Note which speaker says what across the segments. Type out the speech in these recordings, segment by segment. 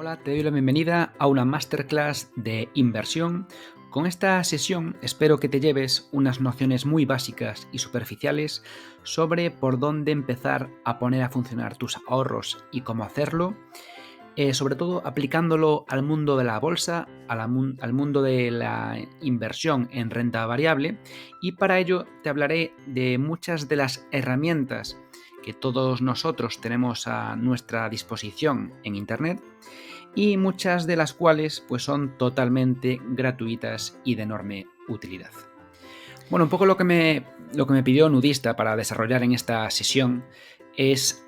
Speaker 1: Hola, te doy la bienvenida a una masterclass de inversión. Con esta sesión espero que te lleves unas nociones muy básicas y superficiales sobre por dónde empezar a poner a funcionar tus ahorros y cómo hacerlo, sobre todo aplicándolo al mundo de la bolsa, al mundo de la inversión en renta variable, y para ello te hablaré de muchas de las herramientas que todos nosotros tenemos a nuestra disposición en Internet y muchas de las cuales pues son totalmente gratuitas y de enorme utilidad. Bueno, un poco lo que me pidió Nudista para desarrollar en esta sesión es,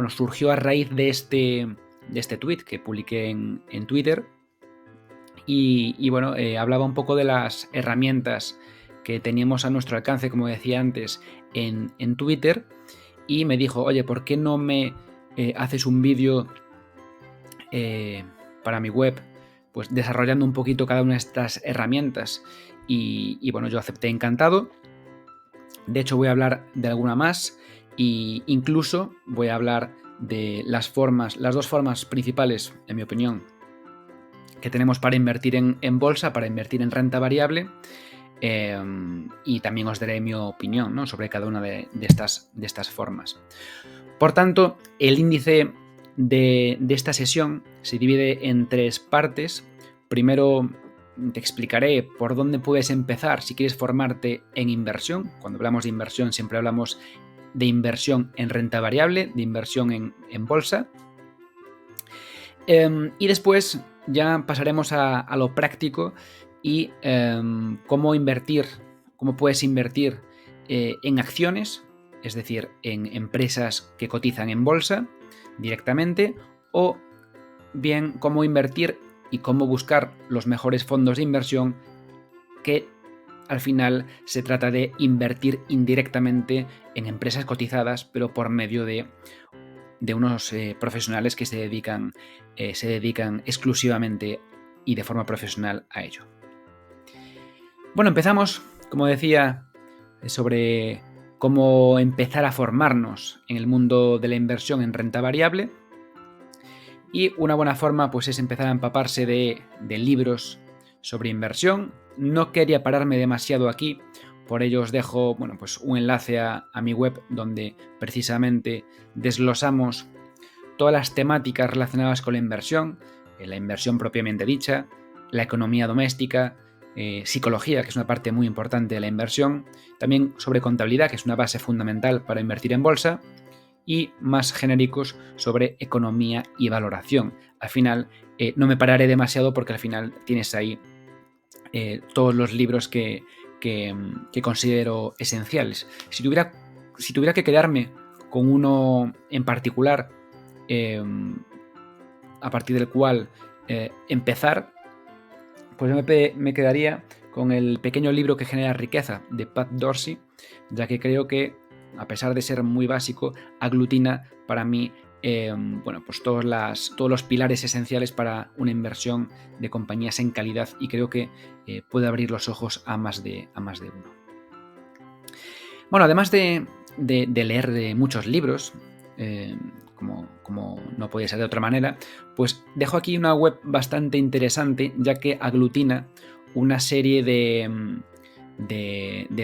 Speaker 1: surgió a raíz de este tweet que publiqué en Twitter y hablaba un poco de las herramientas que teníamos a nuestro alcance, como decía antes, en Twitter, y me dijo, oye, ¿por qué no me haces un vídeo para mi web, pues desarrollando un poquito cada una de estas herramientas? Y bueno, yo acepté encantado. De hecho, voy a hablar de alguna más e incluso voy a hablar de las dos formas principales, en mi opinión, que tenemos para invertir en bolsa, para invertir en renta variable, y también os daré mi opinión, ¿no?, sobre cada una de estas formas. Por tanto, el índice de esta sesión se divide en tres partes. Primero te explicaré por dónde puedes empezar si quieres formarte en inversión. Cuando hablamos de inversión siempre hablamos de inversión en renta variable, de inversión en bolsa. Y después ya pasaremos a lo práctico y cómo puedes invertir en acciones, es decir, en empresas que cotizan en bolsa directamente, o bien cómo invertir y cómo buscar los mejores fondos de inversión, que al final se trata de invertir indirectamente en empresas cotizadas, pero por medio de unos profesionales que se dedican exclusivamente y de forma profesional a ello. Bueno, empezamos, como decía, sobre cómo empezar a formarnos en el mundo de la inversión en renta variable. Y una buena forma pues es empezar a empaparse de libros sobre inversión. No quería pararme demasiado aquí, por ello os dejo pues un enlace a mi web donde precisamente desglosamos todas las temáticas relacionadas con la inversión propiamente dicha, la economía doméstica, psicología, que es una parte muy importante de la inversión, también sobre contabilidad, que es una base fundamental para invertir en bolsa, y más genéricos sobre economía y valoración. Al final no me pararé demasiado porque al final tienes ahí todos los libros que considero esenciales. Si tuviera que quedarme con uno en particular, a partir del cual empezar, pues yo me quedaría con el pequeño libro que genera riqueza de Pat Dorsey, ya que creo que, a pesar de ser muy básico, aglutina para mí pues todos los pilares esenciales para una inversión de compañías en calidad, y creo que puede abrir los ojos a más de uno. Bueno, además de leer de muchos libros, como no podía ser de otra manera, pues dejo aquí una web bastante interesante, ya que aglutina una serie de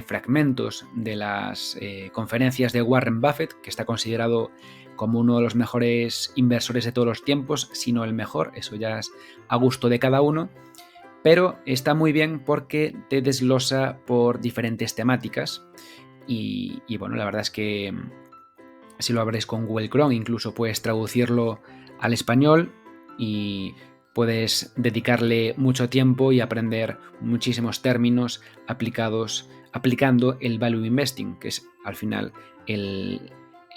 Speaker 1: fragmentos de las conferencias de Warren Buffett, que está considerado como uno de los mejores inversores de todos los tiempos, si no el mejor. Eso ya es a gusto de cada uno, pero está muy bien porque te desglosa por diferentes temáticas. Y bueno, la verdad es que si lo abres con Google Chrome, incluso puedes traducirlo al español y puedes dedicarle mucho tiempo y aprender muchísimos términos aplicando el value investing, que es al final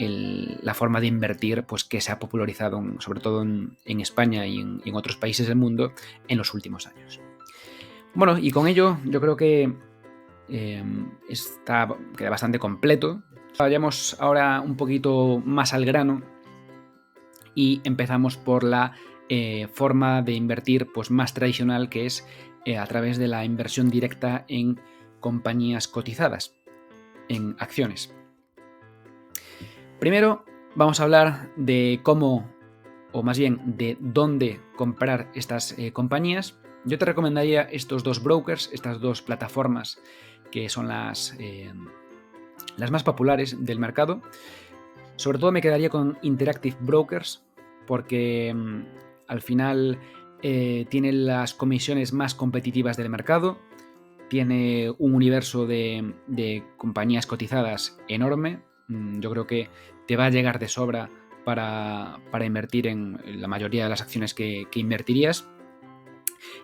Speaker 1: la forma de invertir pues que se ha popularizado sobre todo en España y en otros países del mundo en los últimos años. Bueno, y con ello yo creo que queda bastante completo. Vayamos ahora un poquito más al grano y empezamos por la forma de invertir pues más tradicional, que es a través de la inversión directa en compañías cotizadas, en acciones. Primero vamos a hablar de cómo o más bien de dónde comprar estas compañías, yo te recomendaría estos dos brokers, estas dos plataformas que son las más populares del mercado. Sobre todo me quedaría con Interactive Brokers porque al final tiene las comisiones más competitivas del mercado, tiene un universo de compañías cotizadas enorme. Yo creo que te va a llegar de sobra para invertir en la mayoría de las acciones que invertirías.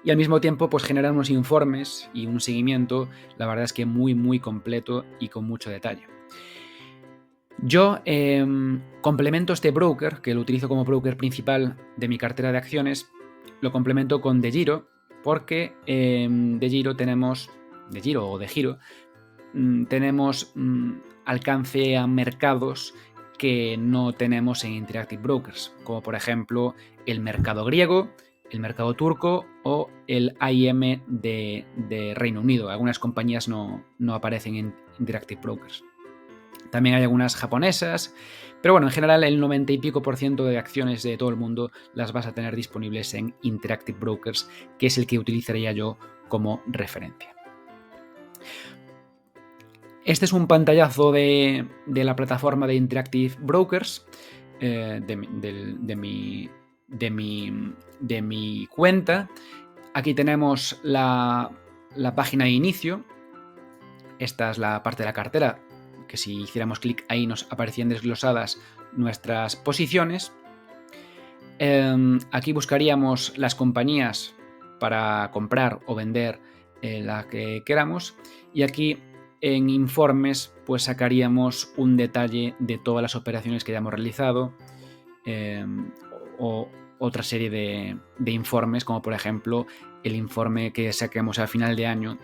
Speaker 1: Y al mismo tiempo pues generan unos informes y un seguimiento, la verdad es que muy muy completo y con mucho detalle. Yo complemento este broker, que lo utilizo como broker principal de mi cartera de acciones, lo complemento con DeGiro, porque DeGiro tenemos alcance a mercados que no tenemos en Interactive Brokers, como por ejemplo el mercado griego, el mercado turco o el IM de Reino Unido. Algunas compañías no aparecen en Interactive Brokers. También hay algunas japonesas, pero bueno, en general el 90 y pico % de acciones de todo el mundo las vas a tener disponibles en Interactive Brokers, que es el que utilizaría yo como referencia. Este es un pantallazo de la plataforma de Interactive Brokers, de mi cuenta. Aquí tenemos la página de inicio. Esta es la parte de la cartera, que si hiciéramos clic ahí nos aparecían desglosadas nuestras posiciones. Aquí buscaríamos las compañías para comprar o vender la que queramos, y aquí en informes pues sacaríamos un detalle de todas las operaciones que hayamos realizado, o otra serie de informes, como por ejemplo el informe que saquemos al final de año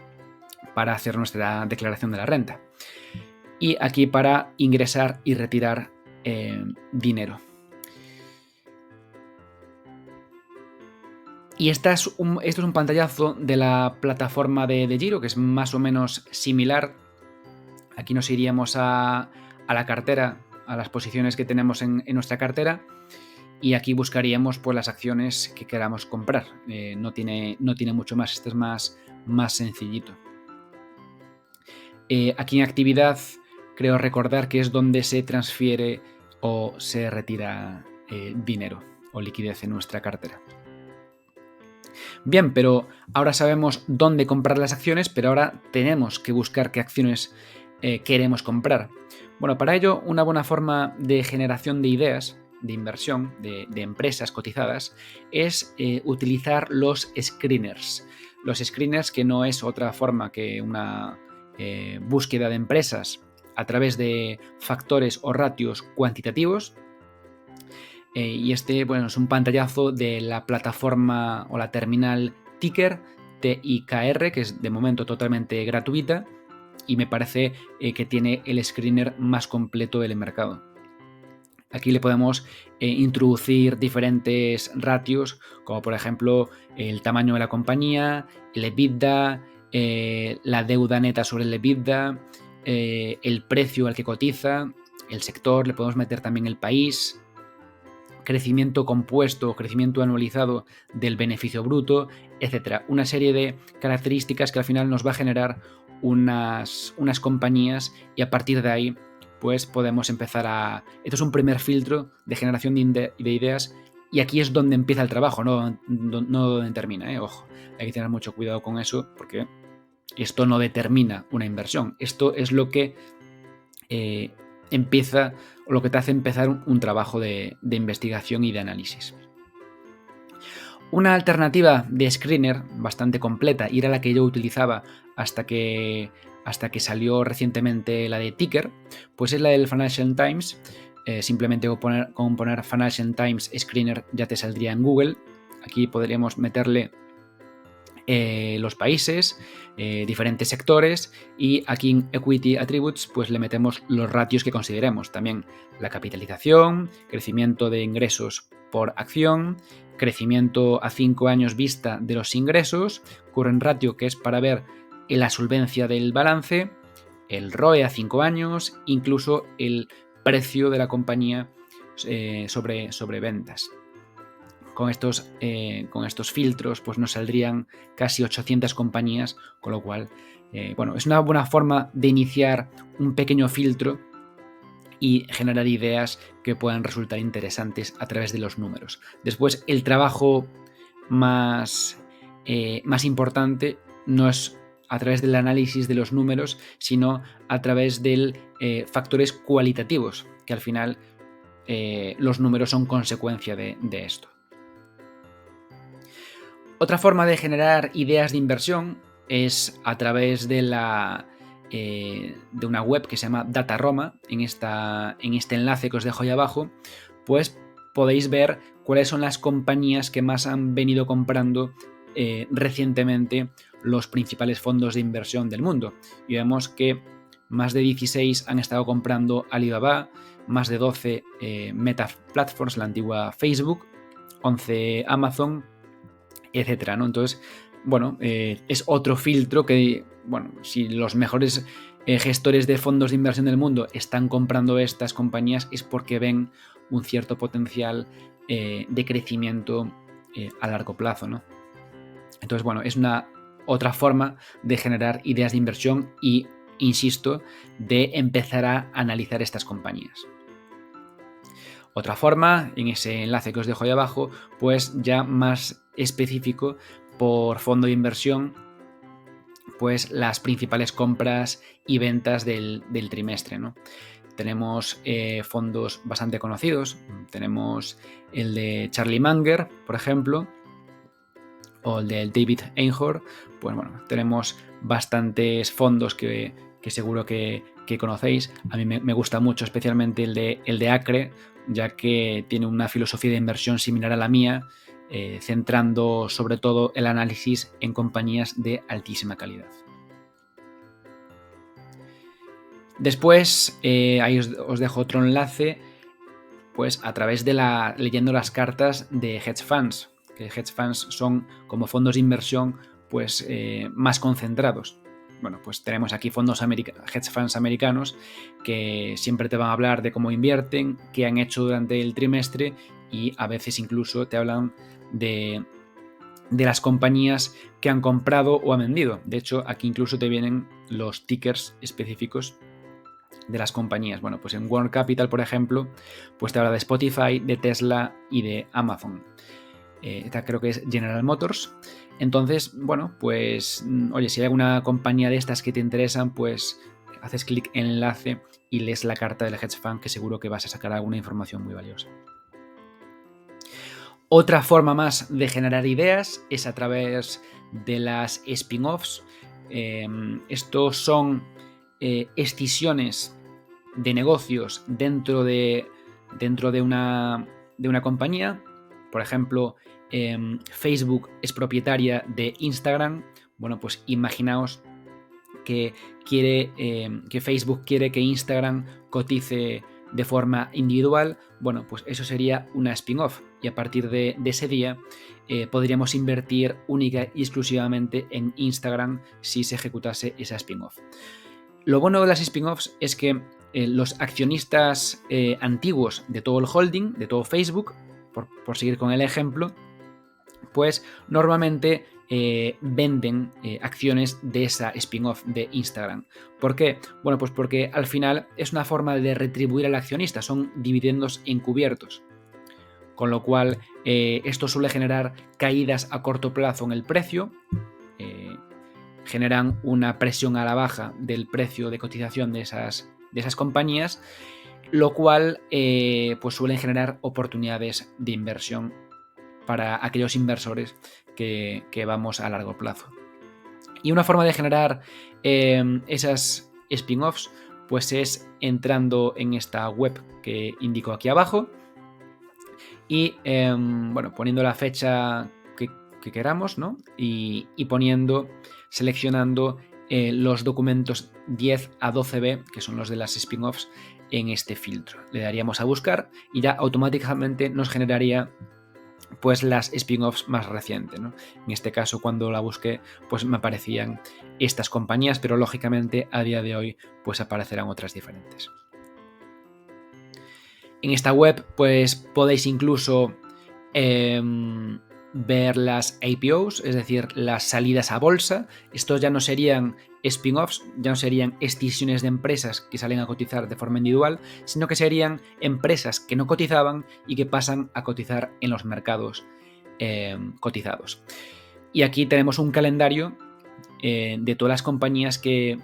Speaker 1: para hacer nuestra declaración de la renta, y aquí para ingresar y retirar dinero. Y esto es un pantallazo de la plataforma de DeGiro, que es más o menos similar. Aquí nos iríamos a la cartera, a las posiciones que tenemos en nuestra cartera, y aquí buscaríamos pues las acciones que queramos comprar. No tiene mucho más, este es más sencillito. Aquí en actividad creo recordar que es donde se transfiere o se retira dinero o liquidez en nuestra cartera. Bien, pero ahora sabemos dónde comprar las acciones, pero ahora tenemos que buscar qué acciones queremos comprar. Bueno, para ello una buena forma de generación de ideas de inversión de empresas cotizadas es utilizar los screeners. Los screeners, que no es otra forma que una búsqueda de empresas a través de factores o ratios cuantitativos. Y este, bueno, es un pantallazo de la plataforma o la terminal Ticker, TIKR, que es de momento totalmente gratuita, y me parece que tiene el screener más completo del mercado. Aquí le podemos introducir diferentes ratios, como por ejemplo el tamaño de la compañía, el EBITDA, la deuda neta sobre el EBITDA, el precio al que cotiza, el sector, le podemos meter también el país, crecimiento compuesto o crecimiento anualizado del beneficio bruto, etc. Una serie de características que al final nos va a generar unas compañías, y a partir de ahí pues podemos empezar a... Esto es un primer filtro de generación de ideas, y aquí es donde empieza el trabajo, no donde termina, ojo, hay que tener mucho cuidado con eso, porque esto no determina una inversión, esto es lo que empieza, o lo que te hace empezar un trabajo de investigación y de análisis. Una alternativa de screener bastante completa, y era la que yo utilizaba hasta que salió recientemente la de Ticker, pues es la del Financial Times. Simplemente con poner Financial Times Screener ya te saldría en Google. Aquí podríamos meterle los países, diferentes sectores, y aquí en Equity Attributes pues le metemos los ratios que consideremos, también la capitalización, crecimiento de ingresos por acción, crecimiento a 5 años vista de los ingresos, current ratio, que es para ver la solvencia del balance, el ROE a 5 años, incluso el precio de la compañía sobre ventas. con estos filtros pues nos saldrían casi 800 compañías, con lo cual es una buena forma de iniciar un pequeño filtro y generar ideas que puedan resultar interesantes a través de los números. Después, el trabajo más importante no es a través del análisis de los números, sino a través de factores cualitativos, que al final los números son consecuencia de esto. Otra forma de generar ideas de inversión es a través de una web que se llama DataRoma. En este enlace que os dejo ahí abajo, pues podéis ver cuáles son las compañías que más han venido comprando recientemente los principales fondos de inversión del mundo. Y vemos que más de 16 han estado comprando Alibaba, más de 12 Meta Platforms, la antigua Facebook, 11 Amazon, etcétera, ¿no? Entonces, es otro filtro que, si los mejores gestores de fondos de inversión del mundo están comprando estas compañías es porque ven un cierto potencial de crecimiento a largo plazo, ¿no? Entonces, es una otra forma de generar ideas de inversión y, insisto, de empezar a analizar estas compañías. Otra forma, en ese enlace que os dejo ahí abajo, pues ya más específico por fondo de inversión, pues las principales compras y ventas del trimestre, ¿no? Tenemos fondos bastante conocidos, tenemos el de Charlie Munger, por ejemplo, o el del David Einhorn. Pues tenemos bastantes fondos que seguro que conocéis. A mí me gusta mucho especialmente el de Acre, ya que tiene una filosofía de inversión similar a la mía, centrando sobre todo el análisis en compañías de altísima calidad. Después, ahí os dejo otro enlace, pues a través de leyendo las cartas de hedge funds, que hedge funds son como fondos de inversión pues más concentrados. Pues tenemos aquí hedge funds americanos que siempre te van a hablar de cómo invierten, qué han hecho durante el trimestre y a veces incluso te hablan de las compañías que han comprado o han vendido. De hecho, aquí incluso te vienen los tickers específicos de las compañías. Pues en Warren Capital, por ejemplo, pues te habla de Spotify, de Tesla y de Amazon. Esta creo que es General Motors. Entonces, pues oye, si hay alguna compañía de estas que te interesan, pues haces clic en el enlace y lees la carta del hedge fund, que seguro que vas a sacar alguna información muy valiosa. Otra forma más de generar ideas es a través de las spin-offs. Estos son escisiones de negocios dentro de una compañía. Por ejemplo, Facebook es propietaria de Instagram. Pues imaginaos que Facebook quiere que Instagram cotice de forma individual. Pues eso sería una spin-off, y a partir de ese día podríamos invertir única y exclusivamente en Instagram si se ejecutase esa spin-off. Lo bueno de las spin-offs es que los accionistas antiguos de todo el holding, de todo Facebook, por seguir con el ejemplo, pues normalmente venden acciones de esa spin-off de Instagram. ¿Por qué? Pues porque al final es una forma de retribuir al accionista, son dividendos encubiertos. Con lo cual esto suele generar caídas a corto plazo en el precio, generan una presión a la baja del precio de cotización de esas compañías, lo cual pues suelen generar oportunidades de inversión para aquellos inversores que vamos a largo plazo. Y una forma de generar esas spin-offs pues es entrando en esta web que indico aquí abajo y poniendo la fecha que queramos, ¿no? y seleccionando los documentos 10 a 12B, que son los de las spin-offs, en este filtro. Le daríamos a buscar y ya automáticamente nos generaría pues las spin-offs más recientes, ¿no? En este caso, cuando la busqué, pues me aparecían estas compañías, pero lógicamente a día de hoy pues aparecerán otras diferentes. En esta web pues podéis incluso ver las IPOs, es decir, las salidas a bolsa. Estos ya no serían spin-offs, ya no serían escisiones de empresas que salen a cotizar de forma individual, sino que serían empresas que no cotizaban y que pasan a cotizar en los mercados cotizados. Y aquí tenemos un calendario de todas las compañías que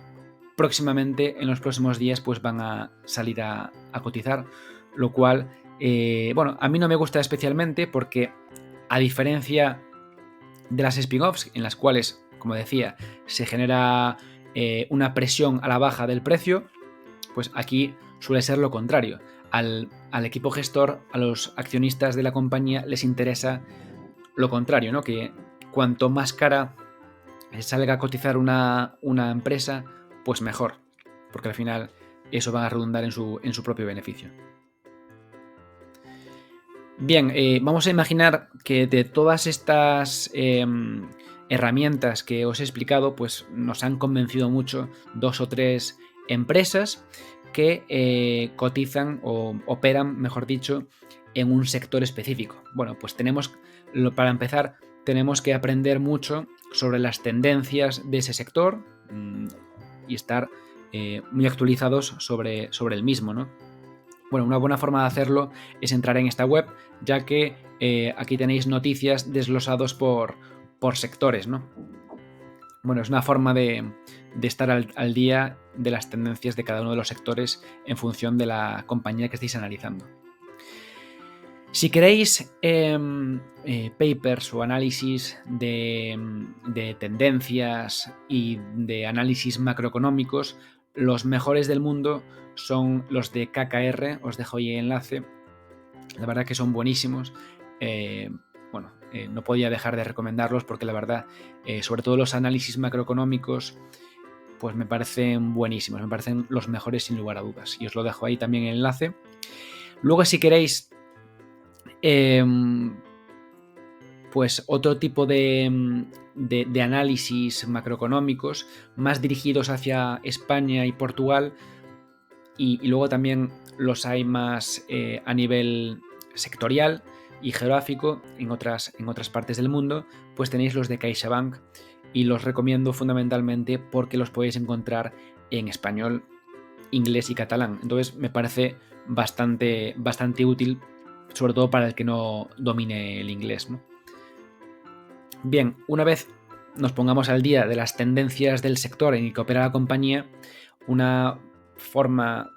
Speaker 1: próximamente, en los próximos días, pues van a salir a cotizar, lo cual, a mí no me gusta especialmente porque, a diferencia de las spin-offs, en las cuales, como decía, se genera una presión a la baja del precio, pues aquí suele ser lo contrario. Al equipo gestor, a los accionistas de la compañía, les interesa lo contrario, ¿no? Que cuanto más cara salga a cotizar una empresa, pues mejor, porque al final eso va a redundar en su propio beneficio. Bien, vamos a imaginar que de todas estas herramientas que os he explicado, pues nos han convencido mucho 2 o 3 empresas que cotizan o operan, mejor dicho, en un sector específico. Bueno, pues para empezar, tenemos que aprender mucho sobre las tendencias de ese sector y estar muy actualizados sobre el mismo, ¿no? Bueno, una buena forma de hacerlo es entrar en esta web, ya que aquí tenéis noticias desglosados por sectores, ¿no? Bueno, es una forma de estar al día de las tendencias de cada uno de los sectores en función de la compañía que estéis analizando. Si queréis papers o análisis de tendencias y de análisis macroeconómicos, los mejores del mundo son los de KKR, os dejo ahí el enlace. La verdad que son buenísimos. No podía dejar de recomendarlos porque la verdad, sobre todo los análisis macroeconómicos, pues me parecen buenísimos, me parecen los mejores sin lugar a dudas. Y os lo dejo ahí también el enlace. Luego, si queréis pues otro tipo de análisis macroeconómicos más dirigidos hacia España y Portugal, y luego también los hay más a nivel sectorial y geográfico en otras partes del mundo, pues tenéis los de CaixaBank, y los recomiendo fundamentalmente porque los podéis encontrar en español, inglés y catalán. Entonces me parece bastante útil, sobre todo para el que no domine el inglés, ¿no? Bien, una vez nos pongamos al día de las tendencias del sector en el que opera la compañía, una forma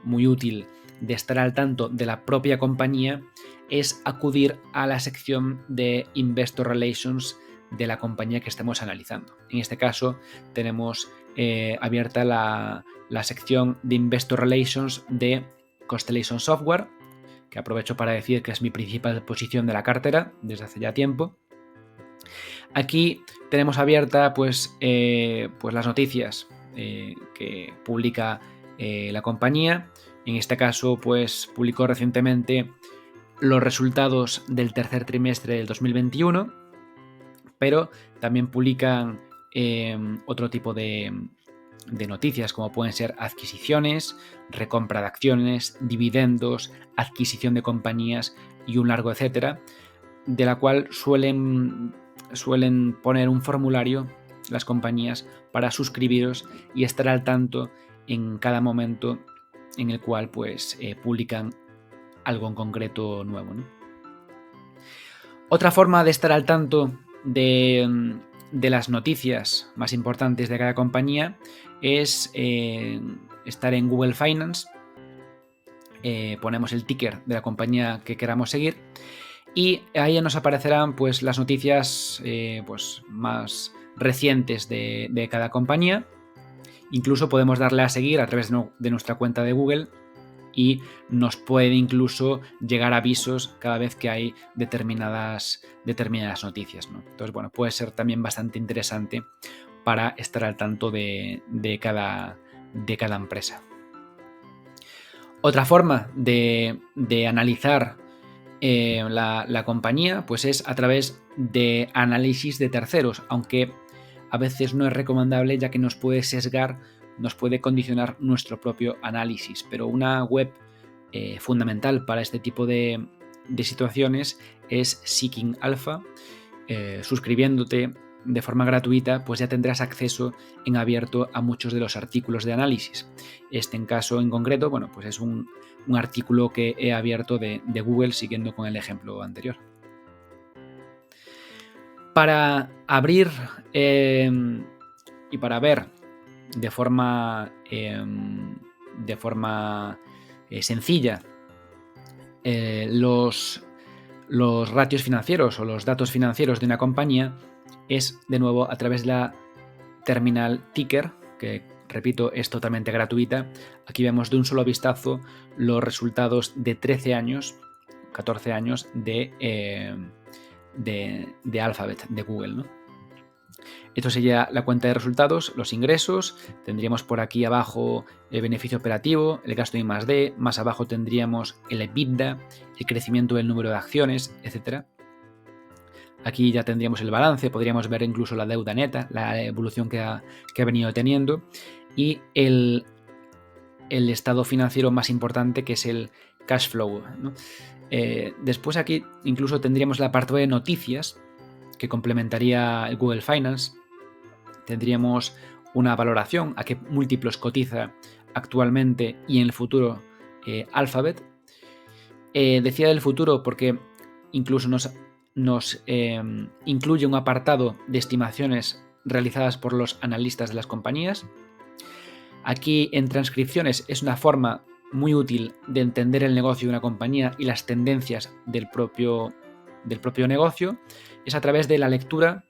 Speaker 1: muy útil de estar al tanto de la propia compañía es acudir a la sección de Investor Relations de la compañía que estemos analizando. En este caso tenemos abierta la sección de Investor Relations de Constellation Software, que aprovecho para decir que es mi principal posición de la cartera desde hace ya tiempo. Aquí tenemos abierta pues las noticias que publica la compañía. En este caso, pues publicó recientemente los resultados del tercer trimestre del 2021, pero también publican otro tipo de noticias, como pueden ser adquisiciones, recompra de acciones, dividendos, adquisición de compañías y un largo etcétera, de la cual suelen poner un formulario las compañías para suscribiros y estar al tanto en cada momento en el cual pues publican algo en concreto nuevo, ¿no? Otra forma de estar al tanto de las noticias más importantes de cada compañía es estar en Google Finance. Ponemos el ticker de la compañía que queramos seguir y ahí nos aparecerán pues las noticias pues más recientes de cada compañía. Incluso podemos darle a seguir a través de nuestra cuenta de Google y nos puede incluso llegar avisos cada vez que hay determinadas noticias, ¿no? Entonces, bueno, puede ser también bastante interesante para estar al tanto de cada empresa. Otra forma de analizar la compañía pues es a través de análisis de terceros, aunque a veces no es recomendable, ya que nos puede sesgar, nos puede condicionar nuestro propio análisis. Pero una web fundamental para este tipo de de situaciones es Seeking Alpha. Suscribiéndote de forma gratuita, pues ya tendrás acceso en abierto a muchos de los artículos de análisis. En caso en concreto, bueno, pues es un artículo que he abierto de Google siguiendo con el ejemplo anterior. Para abrir y para ver de forma sencilla los ratios financieros o los datos financieros de una compañía, es de nuevo a través de la terminal Ticker, que repito es totalmente gratuita. Aquí vemos de un solo vistazo los resultados de 13 años, 14 años de Alphabet, de Google, ¿no? Esto sería la cuenta de resultados, los ingresos. Tendríamos por aquí abajo el beneficio operativo, el gasto de I+D, más abajo tendríamos el EBITDA, el crecimiento del número de acciones, etc. Aquí ya tendríamos el balance, podríamos ver incluso la deuda neta, la evolución que ha venido teniendo, y el estado financiero más importante, que es el cash flow, ¿no? Después aquí incluso tendríamos el apartado de noticias, que complementaría el Google Finance. Tendríamos una valoración, a qué múltiplos cotiza actualmente y en el futuro Alphabet. Decía del futuro porque incluso nos incluye un apartado de estimaciones realizadas por los analistas de las compañías. Aquí en transcripciones es una forma muy útil de entender el negocio de una compañía y las tendencias del propio negocio. Es a través de la lectura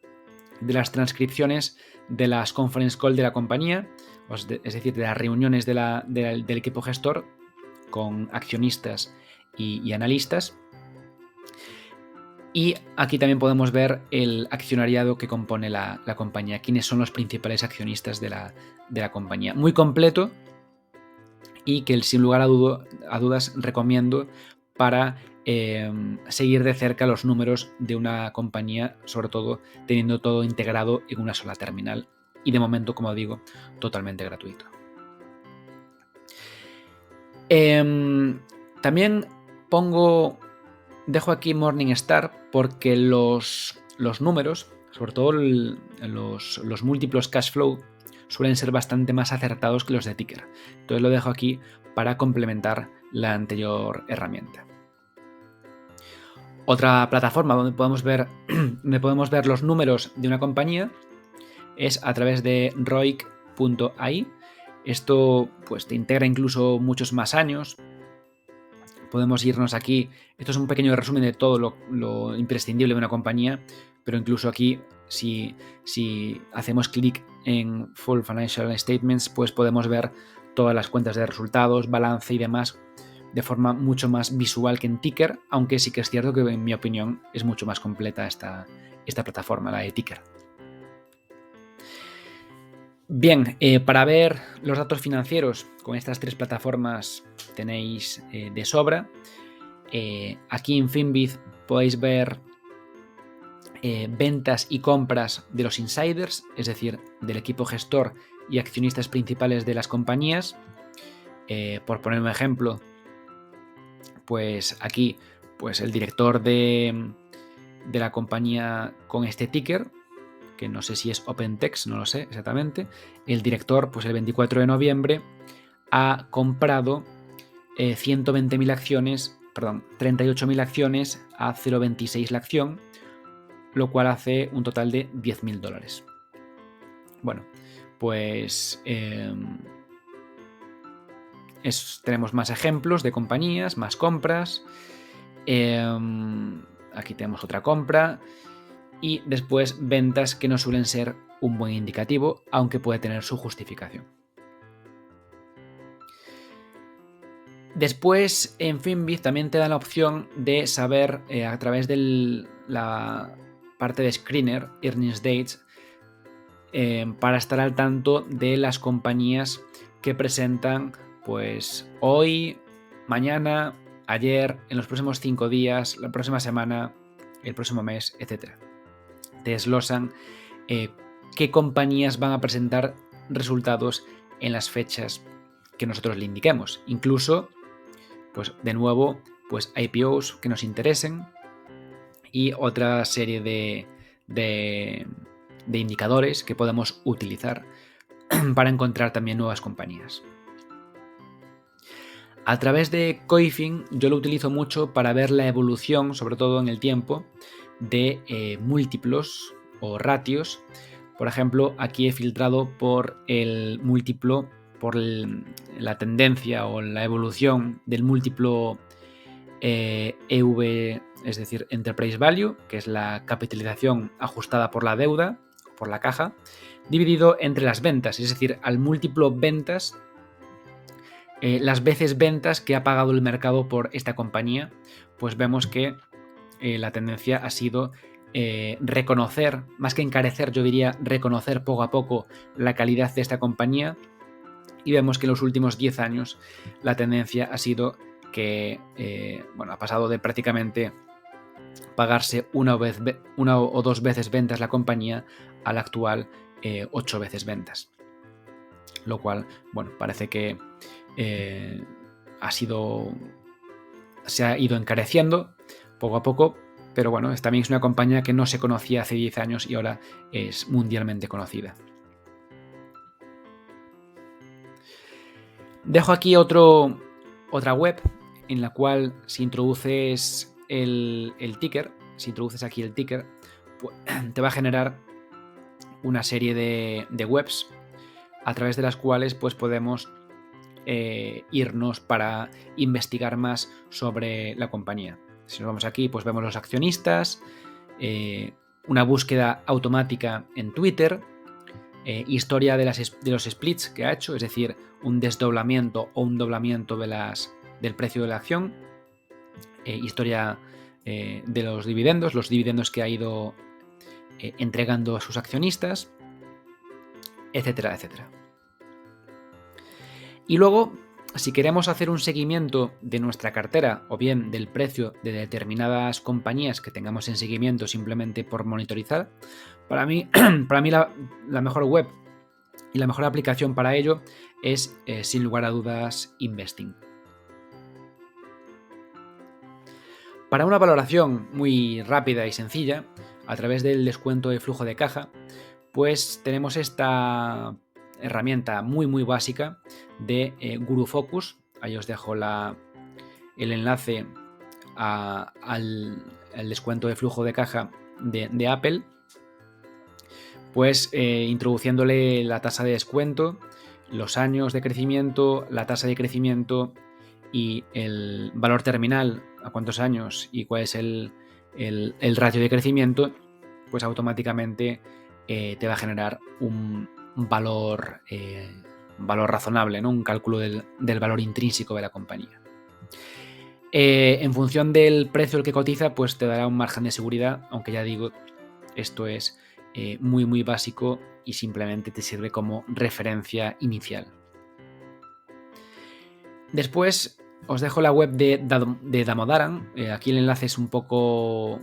Speaker 1: de las transcripciones de las conference call de la compañía, es decir, de las reuniones del equipo gestor con accionistas y analistas. Y aquí también podemos ver el accionariado que compone la compañía, quiénes son los principales accionistas de la compañía. Muy completo y que sin lugar a dudas recomiendo para seguir de cerca los números de una compañía, sobre todo teniendo todo integrado en una sola terminal y de momento, como digo, totalmente gratuito. También dejo aquí Morningstar porque los números, sobre todo los múltiplos cash flow, suelen ser bastante más acertados que los de Ticker. Entonces lo dejo aquí para complementar la anterior herramienta. Otra plataforma donde podemos ver los números de una compañía es a través de ROIC.ai. Esto pues te integra incluso muchos más años. Podemos irnos aquí. Esto es un pequeño resumen de todo lo imprescindible de una compañía, pero incluso aquí, si hacemos clic en Full Financial Statements, pues podemos ver todas las cuentas de resultados, balance y demás de forma mucho más visual que en Ticker, aunque sí que es cierto que en mi opinión es mucho más completa esta plataforma, la de Ticker. Bien, para ver los datos financieros con estas tres plataformas tenéis de sobra. Aquí en Finviz podéis ver ventas y compras de los insiders, es decir, del equipo gestor y accionistas principales de las compañías. Por poner un ejemplo, pues aquí pues el director de la compañía con este ticker, que no sé si es OpenText, no lo sé exactamente, el director pues el 24 de noviembre ha comprado 38.000 acciones a 0,26 la acción, lo cual hace un total de $10.000. Bueno, pues tenemos más ejemplos de compañías, más compras. Aquí tenemos otra compra. Y después ventas que no suelen ser un buen indicativo, aunque puede tener su justificación. Después en Finviz también te da la opción de saber a través de la parte de Screener, Earnings Dates, para estar al tanto de las compañías que presentan pues hoy, mañana, ayer, en los próximos 5 días, la próxima semana, el próximo mes, etc. Te desglosan qué compañías van a presentar resultados en las fechas que nosotros le indiquemos. Incluso, pues de nuevo, pues IPOs que nos interesen y otra serie de indicadores que podemos utilizar para encontrar también nuevas compañías. A través de Koifin yo lo utilizo mucho para ver la evolución, sobre todo en el tiempo, de múltiplos o ratios. Por ejemplo, aquí he filtrado por el múltiplo, por la tendencia o la evolución del múltiplo EV, es decir, Enterprise Value, que es la capitalización ajustada por la deuda, por la caja, dividido entre las ventas, es decir, al múltiplo ventas, las veces ventas que ha pagado el mercado por esta compañía, pues vemos que la tendencia ha sido reconocer, más que encarecer, yo diría reconocer poco a poco la calidad de esta compañía, y vemos que en los últimos 10 años la tendencia ha sido que ha pasado de prácticamente pagarse una o dos veces ventas la compañía a la actual 8 veces ventas. Lo cual, parece que se ha ido encareciendo poco a poco, pero también es una compañía que no se conocía hace 10 años y ahora es mundialmente conocida. Dejo aquí otra web en la cual si introduces el ticker, si introduces aquí el ticker, pues, te va a generar una serie de webs a través de las cuales pues podemos irnos para investigar más sobre la compañía. Si nos vamos aquí, pues vemos los accionistas, una búsqueda automática en Twitter, historia de los splits que ha hecho, es decir, un desdoblamiento o un doblamiento del precio de la acción, historia de los dividendos que ha ido entregando a sus accionistas, etcétera, etcétera. Y luego, si queremos hacer un seguimiento de nuestra cartera o bien del precio de determinadas compañías que tengamos en seguimiento simplemente por monitorizar, para mí la mejor web y la mejor aplicación para ello es, sin lugar a dudas, Investing. Para una valoración muy rápida y sencilla, a través del descuento de flujo de caja, pues tenemos esta herramienta muy muy básica de GuruFocus. Ahí os dejo el enlace al descuento de flujo de caja de Apple, pues introduciéndole la tasa de descuento, los años de crecimiento, la tasa de crecimiento y el valor terminal, a cuántos años y cuál es el ratio de crecimiento, pues automáticamente te va a generar un valor razonable, ¿no? Un cálculo del valor intrínseco de la compañía. En función del precio al que cotiza, pues te dará un margen de seguridad, aunque ya digo, esto es muy muy básico y simplemente te sirve como referencia inicial. Después os dejo la web de Damodaran. Aquí el enlace es un poco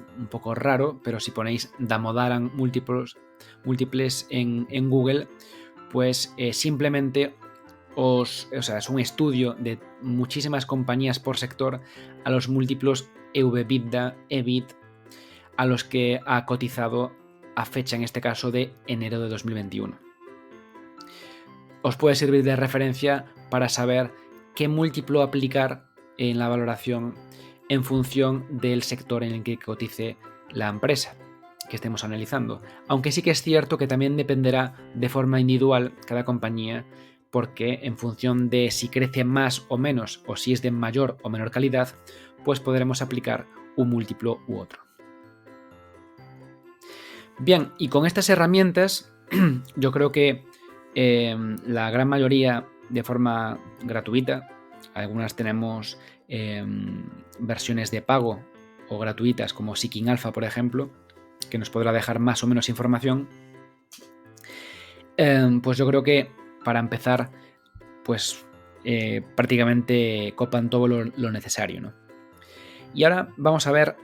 Speaker 1: raro, pero si ponéis Damodaran múltiples en Google, pues simplemente es un estudio de muchísimas compañías por sector a los múltiplos EV/EBITDA, EBIT, a los que ha cotizado a fecha, en este caso, de enero de 2021. Os puede servir de referencia para saber qué múltiplo aplicar en la valoración en función del sector en el que cotice la empresa que estemos analizando. Aunque sí que es cierto que también dependerá de forma individual cada compañía, porque en función de si crece más o menos o si es de mayor o menor calidad, pues podremos aplicar un múltiplo u otro. Bien, y con estas herramientas yo creo que la gran mayoría de forma gratuita, algunas tenemos versiones de pago o gratuitas como Seeking Alpha, por ejemplo, que nos podrá dejar más o menos información, pues yo creo que para empezar pues prácticamente copan todo lo necesario, ¿no? Y ahora vamos a ver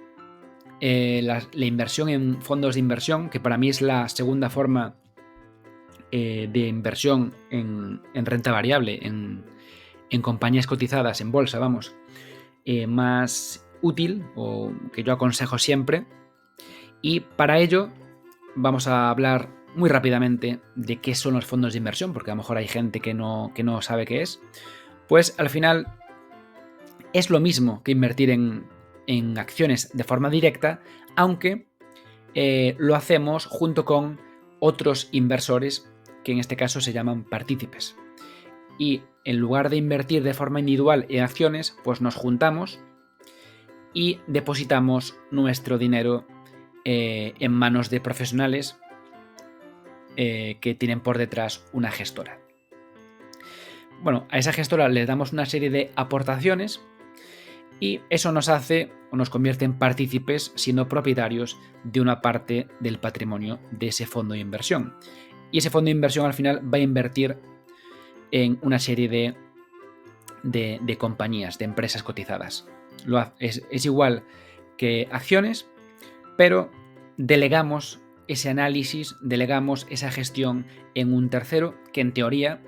Speaker 1: la inversión en fondos de inversión, que para mí es la segunda forma de inversión en renta variable, en compañías cotizadas en bolsa, vamos. más útil o que yo aconsejo siempre. Y para ello vamos a hablar muy rápidamente de qué son los fondos de inversión, porque a lo mejor hay gente que no sabe qué es. Pues al final es lo mismo que invertir en acciones de forma directa, aunque lo hacemos junto con otros inversores que en este caso se llaman partícipes. Y en lugar de invertir de forma individual en acciones, pues nos juntamos y depositamos nuestro dinero en manos de profesionales que tienen por detrás una gestora. Bueno, a esa gestora le damos una serie de aportaciones y eso nos hace o nos convierte en partícipes siendo propietarios de una parte del patrimonio de ese fondo de inversión. Y ese fondo de inversión al final va a invertir en una serie de compañías, de empresas cotizadas. Es igual que acciones, pero delegamos ese análisis, delegamos esa gestión en un tercero que en teoría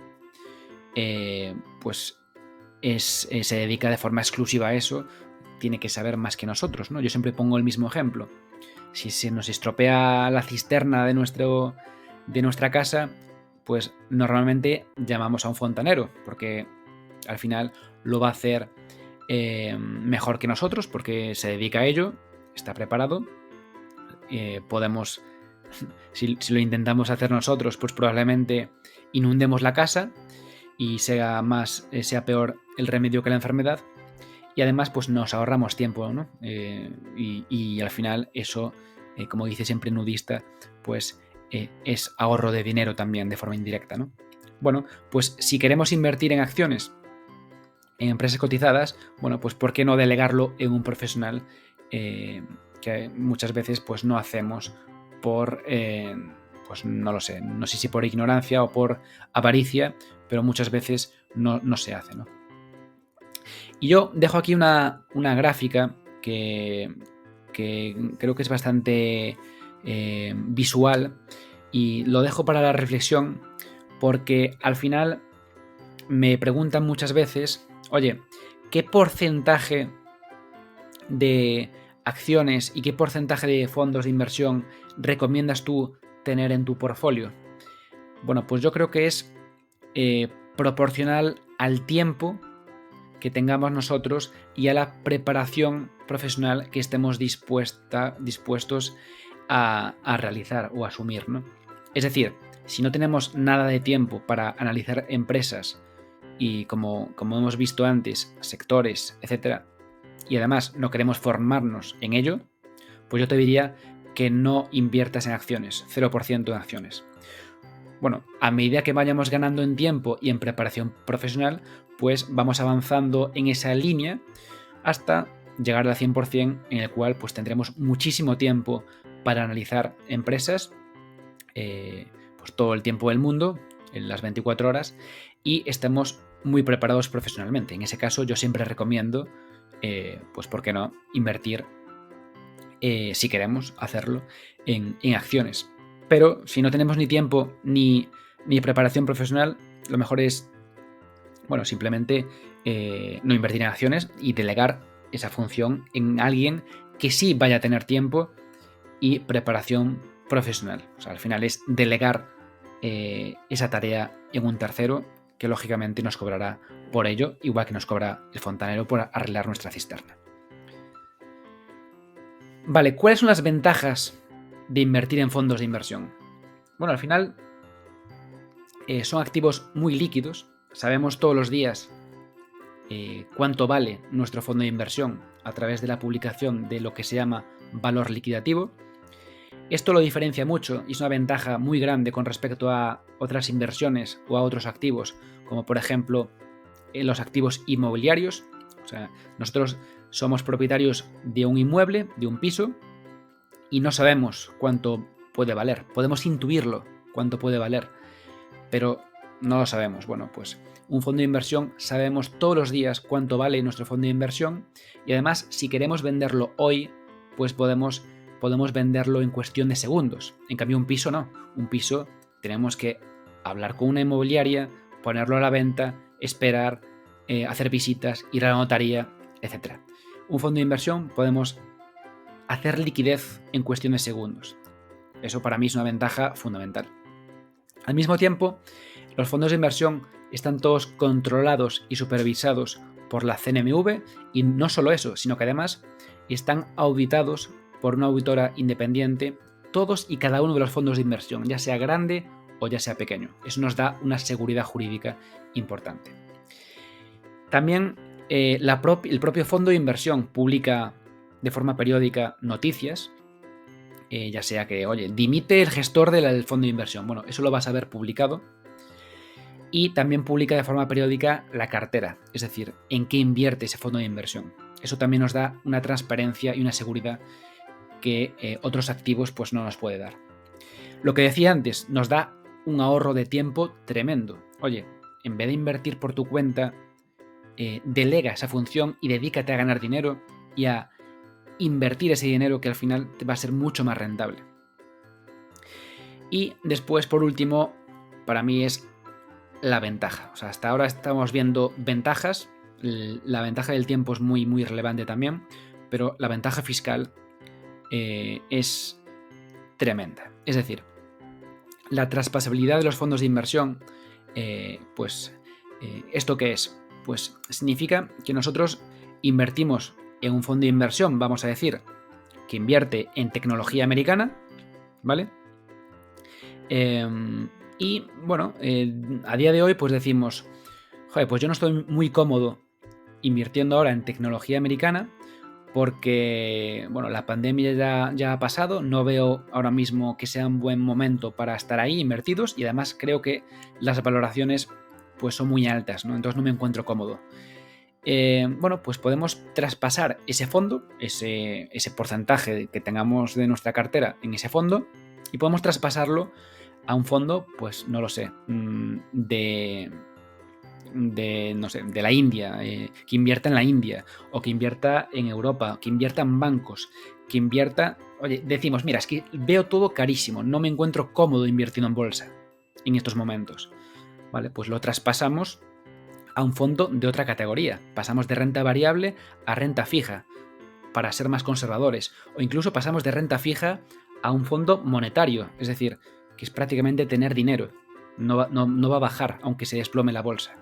Speaker 1: se dedica de forma exclusiva a eso, tiene que saber más que nosotros, ¿no? Yo siempre pongo el mismo ejemplo. Si se nos estropea la cisterna de nuestra casa, pues normalmente llamamos a un fontanero, porque al final lo va a hacer mejor que nosotros, porque se dedica a ello, está preparado. Podemos, si lo intentamos hacer nosotros, pues probablemente inundemos la casa y sea peor el remedio que la enfermedad, y además pues nos ahorramos tiempo, ¿no? Y al final eso, como dice siempre Nudista, pues es ahorro de dinero también de forma indirecta, ¿no? Bueno, pues si queremos invertir en acciones en empresas cotizadas, bueno, pues ¿por qué no delegarlo en un profesional que muchas veces pues no hacemos por pues no lo sé, no sé si por ignorancia o por avaricia, pero muchas veces no se hace, ¿no? Y yo dejo aquí una gráfica que creo que es bastante visual, y lo dejo para la reflexión porque al final me preguntan muchas veces, oye, ¿qué porcentaje de acciones y qué porcentaje de fondos de inversión recomiendas tú tener en tu portfolio? Bueno, pues yo creo que es proporcional al tiempo que tengamos nosotros y a la preparación profesional que estemos dispuestos a realizar o a asumir, ¿no? Es decir, si no tenemos nada de tiempo para analizar empresas y, como hemos visto antes, sectores, etcétera, y además no queremos formarnos en ello, pues yo te diría que no inviertas en acciones, 0% en acciones. Bueno, a medida que vayamos ganando en tiempo y en preparación profesional, pues vamos avanzando en esa línea hasta llegar al 100%, en el cual pues tendremos muchísimo tiempo para analizar empresas, pues todo el tiempo del mundo, en las 24 horas, y estemos muy preparados profesionalmente. En ese caso yo siempre recomiendo, pues ¿por qué no?, invertir, si queremos hacerlo, en acciones. Pero si no tenemos ni tiempo ni preparación profesional, lo mejor es, bueno, simplemente no invertir en acciones y delegar esa función en alguien que sí vaya a tener tiempo y preparación profesional. O sea, al final es delegar esa tarea en un tercero que lógicamente nos cobrará por ello, igual que nos cobra el fontanero por arreglar nuestra cisterna. Vale, ¿cuáles son las ventajas de invertir en fondos de inversión? Bueno, al final son activos muy líquidos. Sabemos todos los días cuánto vale nuestro fondo de inversión a través de la publicación de lo que se llama valor liquidativo. Esto lo diferencia mucho y es una ventaja muy grande con respecto a otras inversiones o a otros activos, como por ejemplo los activos inmobiliarios. O sea, nosotros somos propietarios de un inmueble, de un piso, y no sabemos cuánto puede valer. Podemos intuirlo, cuánto puede valer, pero no lo sabemos. Bueno, pues un fondo de inversión sabemos todos los días cuánto vale nuestro fondo de inversión, y además si queremos venderlo hoy, pues podemos venderlo en cuestión de segundos. En cambio un piso no. Un piso tenemos que hablar con una inmobiliaria, ponerlo a la venta, esperar, hacer visitas, ir a la notaría, etc. Un fondo de inversión podemos hacer liquidez en cuestión de segundos. Eso para mí es una ventaja fundamental. Al mismo tiempo, los fondos de inversión están todos controlados y supervisados por la CNMV, y no solo eso, sino que además están auditados por una auditora independiente todos y cada uno de los fondos de inversión, ya sea grande o ya sea pequeño. Eso nos da una seguridad jurídica importante. También el propio fondo de inversión publica de forma periódica noticias, ya sea que, oye, dimite el gestor del fondo de inversión. Bueno, eso lo vas a ver publicado. Y también publica de forma periódica la cartera, es decir, en qué invierte ese fondo de inversión. Eso también nos da una transparencia y una seguridad que otros activos pues no nos puede dar. Lo que decía antes, nos da un ahorro de tiempo tremendo. Oye, en vez de invertir por tu cuenta, delega esa función y dedícate a ganar dinero y a invertir ese dinero que al final te va a ser mucho más rentable. Y después, por último, para mí es la ventaja. O sea, hasta ahora estamos viendo ventajas. La ventaja del tiempo es muy, muy relevante también, pero la ventaja fiscal es tremenda. Es decir, la traspasabilidad de los fondos de inversión, ¿esto qué es? Pues significa que nosotros invertimos en un fondo de inversión, vamos a decir, que invierte en tecnología americana, ¿vale? Y bueno, a día de hoy pues decimos, joder, pues yo no estoy muy cómodo invirtiendo ahora en tecnología americana porque, bueno, la pandemia ya ha pasado, no veo ahora mismo que sea un buen momento para estar ahí invertidos y además creo que las valoraciones pues son muy altas, ¿no? Entonces no me encuentro cómodo. Bueno, pues podemos traspasar ese fondo, ese porcentaje que tengamos de nuestra cartera en ese fondo y podemos traspasarlo a un fondo, pues no lo sé, de la India, que invierta en la India, o que invierta en Europa, que invierta en bancos, que invierta... Oye, decimos, mira, es que veo todo carísimo, no me encuentro cómodo invirtiendo en bolsa en estos momentos. Vale, pues lo traspasamos a un fondo de otra categoría. Pasamos de renta variable a renta fija, para ser más conservadores, o incluso pasamos de renta fija a un fondo monetario, es decir, que es prácticamente tener dinero, no va a bajar aunque se desplome la bolsa.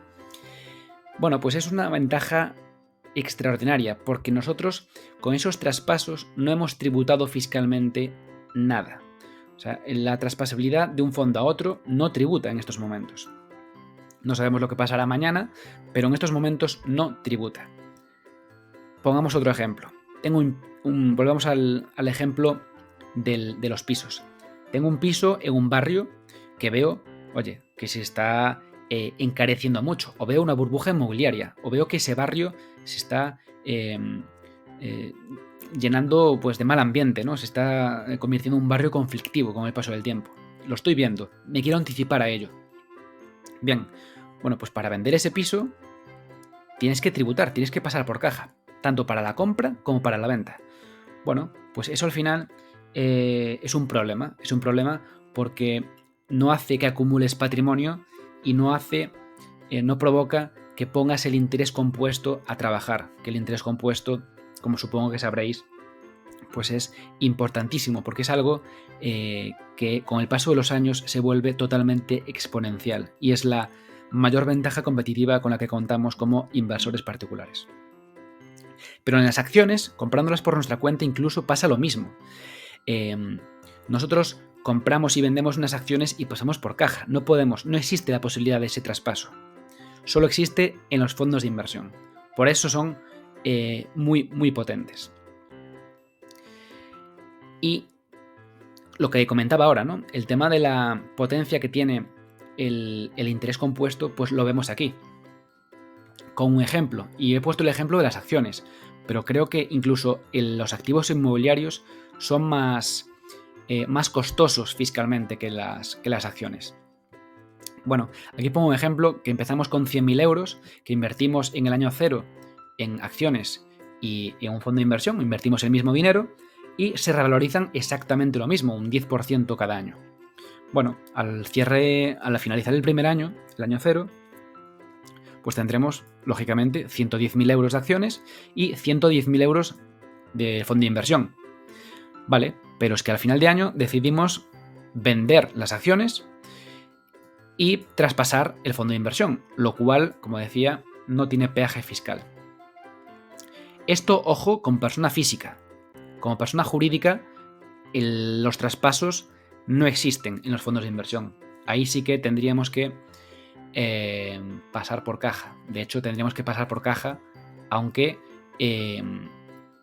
Speaker 1: Bueno, pues es una ventaja extraordinaria, porque nosotros con esos traspasos no hemos tributado fiscalmente nada. O sea, la traspasabilidad de un fondo a otro no tributa en estos momentos. No sabemos lo que pasará mañana, pero en estos momentos no tributa. Pongamos otro ejemplo. Volvamos al ejemplo de los pisos. Tengo un piso en un barrio que veo, oye, que se está encareciendo mucho, o veo una burbuja inmobiliaria, o veo que ese barrio se está llenando pues de mal ambiente, ¿no? Se está convirtiendo en un barrio conflictivo con el paso del tiempo. Lo estoy viendo, me quiero anticipar a ello. Bien, bueno, pues para vender ese piso tienes que tributar, tienes que pasar por caja, tanto para la compra como para la venta. Bueno, pues eso al final es un problema porque no hace que acumules patrimonio y no provoca que pongas el interés compuesto a trabajar, que el interés compuesto, como supongo que sabréis, pues es importantísimo porque es algo que con el paso de los años se vuelve totalmente exponencial y es la mayor ventaja competitiva con la que contamos como inversores particulares. Pero en las acciones, comprándolas por nuestra cuenta, incluso pasa lo mismo. Nosotros compramos y vendemos unas acciones y pasamos por caja. No existe la posibilidad de ese traspaso. Solo existe en los fondos de inversión. Por eso son muy, muy potentes. Y lo que comentaba ahora, ¿no? El tema de la potencia que tiene el interés compuesto, pues lo vemos aquí. Con un ejemplo, y he puesto el ejemplo de las acciones, pero creo que incluso los activos inmobiliarios son más costosos fiscalmente que las acciones. Bueno, aquí pongo un ejemplo que empezamos con 100.000 euros, que invertimos en el año 0 en acciones y en un fondo de inversión, invertimos el mismo dinero y se revalorizan exactamente lo mismo, un 10% cada año. Bueno, al finalizar el primer año, el año 0, pues tendremos, lógicamente, 110.000 euros de acciones y 110.000 euros de fondo de inversión. Vale, pero es que al final de año decidimos vender las acciones y traspasar el fondo de inversión, lo cual, como decía, no tiene peaje fiscal. Esto, ojo, con persona física. Como persona jurídica, los traspasos no existen en los fondos de inversión. Ahí sí que tendríamos que pasar por caja. De hecho, tendríamos que pasar por caja aunque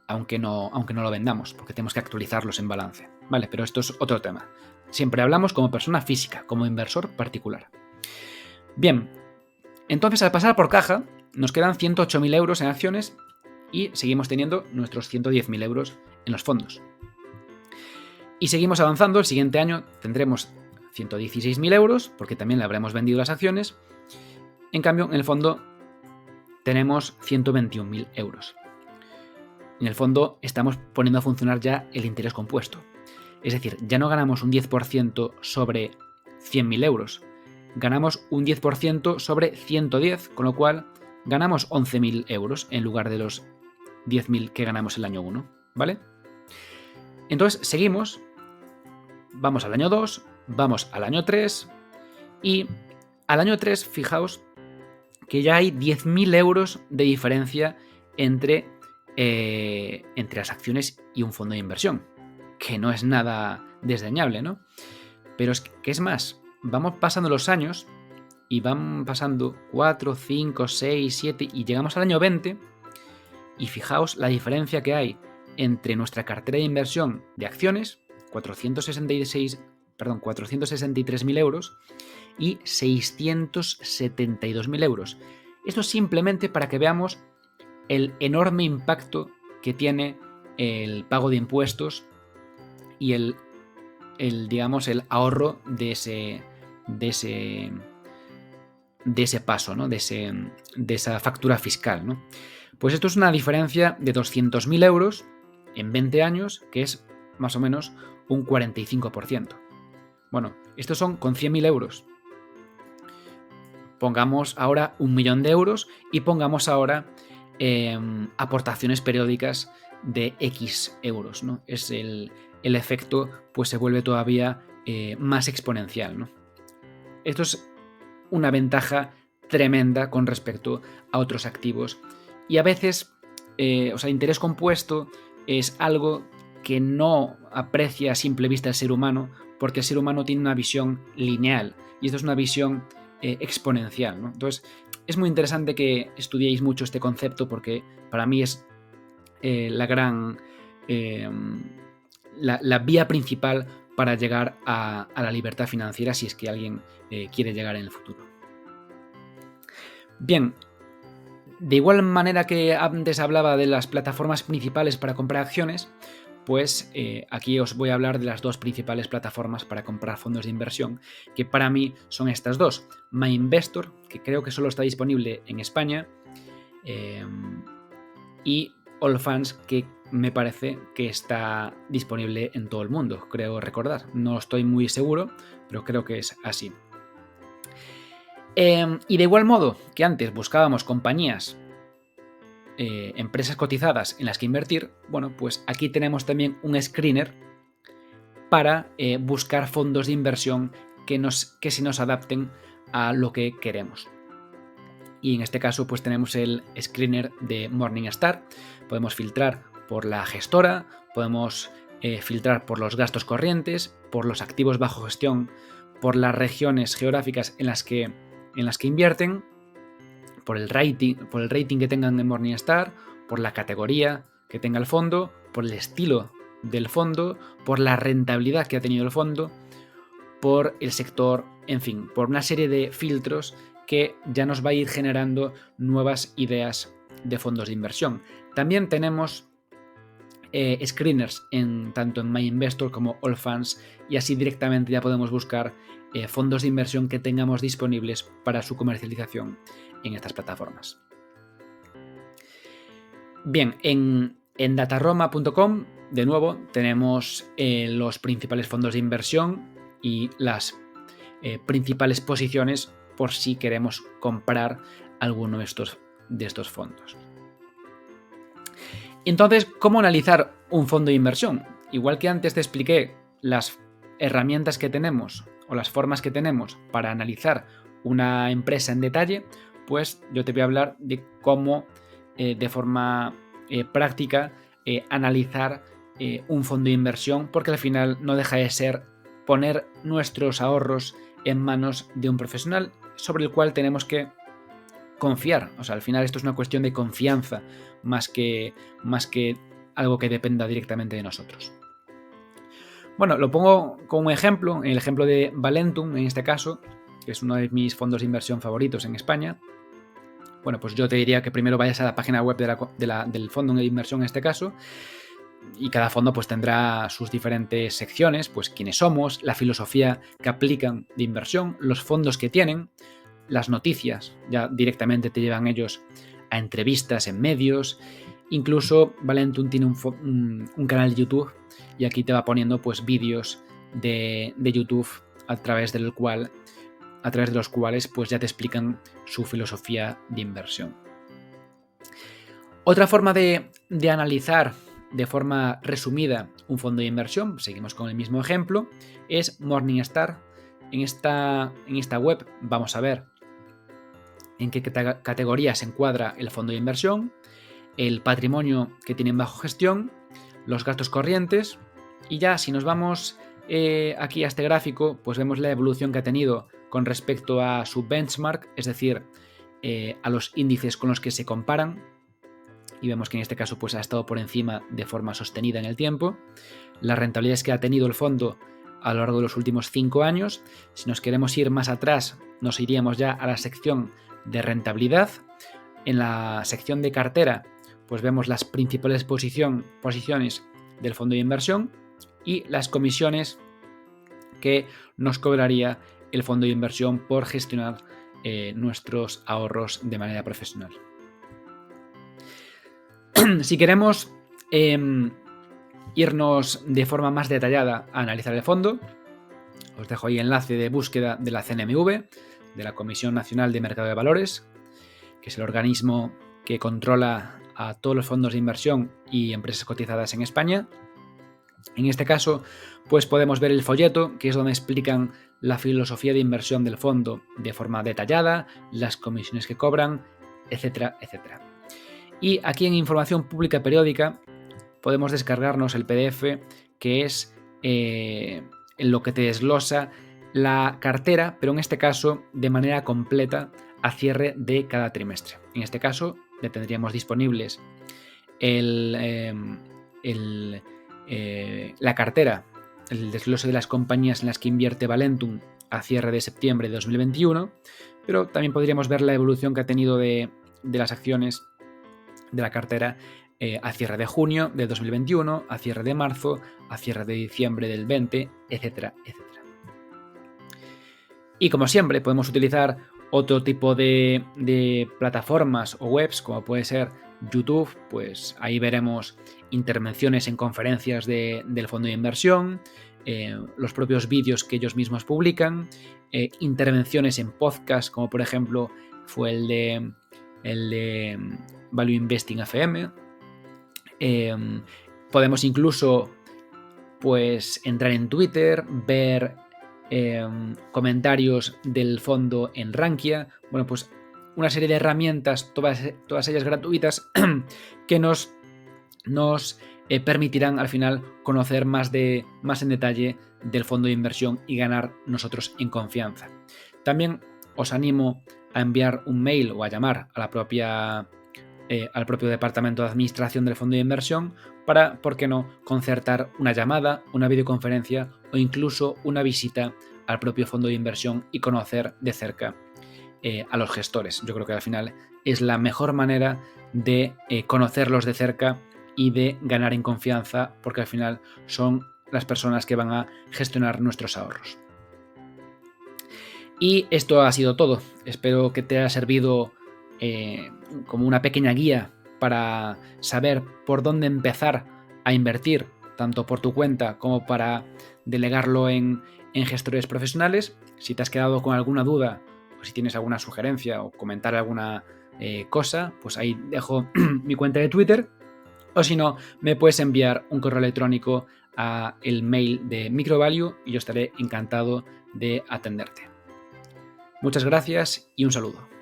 Speaker 1: no lo vendamos, porque tenemos que actualizarlos en balance. Vale, pero esto es otro tema. Siempre hablamos como persona física, como inversor particular. Bien, entonces al pasar por caja nos quedan 108.000 euros en acciones y seguimos teniendo nuestros 110.000 euros en los fondos. Y seguimos avanzando, el siguiente año tendremos 116.000 euros, porque también le habremos vendido las acciones. En cambio, en el fondo tenemos 121.000 euros. En el fondo estamos poniendo a funcionar ya el interés compuesto. Es decir, ya no ganamos un 10% sobre 100.000 euros. Ganamos un 10% sobre 110, con lo cual ganamos 11.000 euros en lugar de los 10.000 que ganamos el año 1, ¿vale? Entonces seguimos, vamos al año 2, vamos al año 3 y al año 3, fijaos que ya hay 10.000 euros de diferencia entre las acciones y un fondo de inversión, que no es nada desdeñable, ¿no? Pero es que es más, vamos pasando los años y van pasando 4, 5, 6, 7 y llegamos al año 20 y fijaos la diferencia que hay entre nuestra cartera de inversión de acciones, 463.000 euros y 672.000 euros. Esto es simplemente para que veamos el enorme impacto que tiene el pago de impuestos y el ahorro de ese paso, ¿no? de esa factura fiscal, ¿no? Pues esto es una diferencia de 200.000 euros en 20 años, que es más o menos un 45%. Bueno, estos son con 100.000 euros. Pongamos ahora 1.000.000 de euros y pongamos ahora aportaciones periódicas de X euros, ¿no? Es el efecto, pues se vuelve todavía más exponencial, ¿no? Esto es una ventaja tremenda con respecto a otros activos y a veces, interés compuesto es algo que no aprecia a simple vista el ser humano, porque el ser humano tiene una visión lineal y esto es una visión exponencial, ¿no? Entonces es muy interesante que estudiéis mucho este concepto porque para mí es la vía principal para llegar a la libertad financiera si es que alguien quiere llegar en el futuro. Bien, de igual manera que antes hablaba de las plataformas principales para comprar acciones, pues aquí os voy a hablar de las dos principales plataformas para comprar fondos de inversión, que para mí son estas dos. MyInvestor, que creo que solo está disponible en España, y Allfunds, que me parece que está disponible en todo el mundo, creo recordar. No estoy muy seguro, pero creo que es así. Y de igual modo que antes buscábamos compañías, empresas cotizadas en las que invertir, bueno, pues aquí tenemos también un screener para buscar fondos de inversión que se nos adapten a lo que queremos. Y en este caso pues tenemos el screener de Morningstar. Podemos filtrar por la gestora, podemos filtrar por los gastos corrientes, por los activos bajo gestión, por las regiones geográficas en las que invierten, por el rating que tengan en Morningstar, por la categoría que tenga el fondo, por el estilo del fondo, por la rentabilidad que ha tenido el fondo, por el sector, en fin, por una serie de filtros que ya nos va a ir generando nuevas ideas de fondos de inversión. También tenemos screeners tanto en MyInvestor como Allfunds y así directamente ya podemos buscar fondos de inversión que tengamos disponibles para su comercialización en estas plataformas. Bien, en dataroma.com de nuevo tenemos los principales fondos de inversión y las principales posiciones por si queremos comprar alguno de estos fondos. Entonces, ¿cómo analizar un fondo de inversión? Igual que antes te expliqué las herramientas que tenemos o las formas que tenemos para analizar una empresa en detalle, pues yo te voy a hablar de cómo de forma práctica analizar un fondo de inversión, porque al final no deja de ser poner nuestros ahorros en manos de un profesional sobre el cual tenemos que confiar. O sea, al final esto es una cuestión de confianza más que algo que dependa directamente de nosotros. Bueno, lo pongo como ejemplo, el ejemplo de Valentum en este caso, que es uno de mis fondos de inversión favoritos en España. Bueno, pues yo te diría que primero vayas a la página web del fondo de inversión en este caso, y cada fondo pues tendrá sus diferentes secciones, pues quiénes somos, la filosofía que aplican de inversión, los fondos que tienen, las noticias, ya directamente te llevan ellos a entrevistas en medios. Incluso Valentum tiene un canal de YouTube y aquí te va poniendo pues vídeos de YouTube a través de los cuales pues ya te explican su filosofía de inversión. Otra forma de analizar de forma resumida un fondo de inversión, seguimos con el mismo ejemplo, es Morningstar. En esta web vamos a ver en qué categoría se encuadra el fondo de inversión, el patrimonio que tienen bajo gestión, los gastos corrientes, y ya si nos vamos aquí a este gráfico, pues vemos la evolución que ha tenido con respecto a su benchmark, es decir, a los índices con los que se comparan, y vemos que en este caso pues ha estado por encima de forma sostenida en el tiempo. Las rentabilidades que ha tenido el fondo a lo largo de los últimos 5 años. Si nos queremos ir más atrás, nos iríamos ya a la sección de rentabilidad. En la sección de cartera, pues vemos las principales posiciones del fondo de inversión y las comisiones que nos cobraría el fondo de inversión por gestionar nuestros ahorros de manera profesional. Si queremos irnos de forma más detallada a analizar el fondo, os dejo ahí el enlace de búsqueda de la CNMV, de la Comisión Nacional de Mercado de Valores, que es el organismo que controla a todos los fondos de inversión y empresas cotizadas en España. En este caso, pues podemos ver el folleto, que es donde explican la filosofía de inversión del fondo de forma detallada, las comisiones que cobran, etcétera, etcétera. Y aquí en Información Pública Periódica podemos descargarnos el PDF, que es en lo que te desglosa la cartera, pero en este caso de manera completa a cierre de cada trimestre. En este caso ya tendríamos disponibles la cartera, el desglose de las compañías en las que invierte Valentum a cierre de septiembre de 2021, pero también podríamos ver la evolución que ha tenido de las acciones de la cartera a cierre de junio de 2021, a cierre de marzo, a cierre de diciembre del 20, etcétera, etcétera. Y como siempre, podemos utilizar otro tipo de plataformas o webs, como puede ser YouTube, pues ahí veremos intervenciones en conferencias del fondo de inversión, los propios vídeos que ellos mismos publican, intervenciones en podcast, como por ejemplo fue el de Value Investing FM. Podemos incluso pues entrar en Twitter, ver comentarios del fondo en Rankia. Bueno, pues una serie de herramientas, todas ellas gratuitas, que nos permitirán al final conocer más en detalle del fondo de inversión y ganar nosotros en confianza. También os animo a enviar un mail o a llamar a al propio departamento de administración del fondo de inversión para, ¿por qué no?, concertar una llamada, una videoconferencia o incluso una visita al propio fondo de inversión y conocer de cerca a los gestores. Yo creo que al final es la mejor manera de conocerlos de cerca y de ganar en confianza, porque al final son las personas que van a gestionar nuestros ahorros. Y esto ha sido todo. Espero que te haya servido como una pequeña guía para saber por dónde empezar a invertir, tanto por tu cuenta como para delegarlo en gestores profesionales. Si te has quedado con alguna duda, pues si tienes alguna sugerencia o comentar alguna cosa, pues ahí dejo mi cuenta de Twitter, o si no, me puedes enviar un correo electrónico a el mail de Microvalue y yo estaré encantado de atenderte. Muchas gracias y un saludo.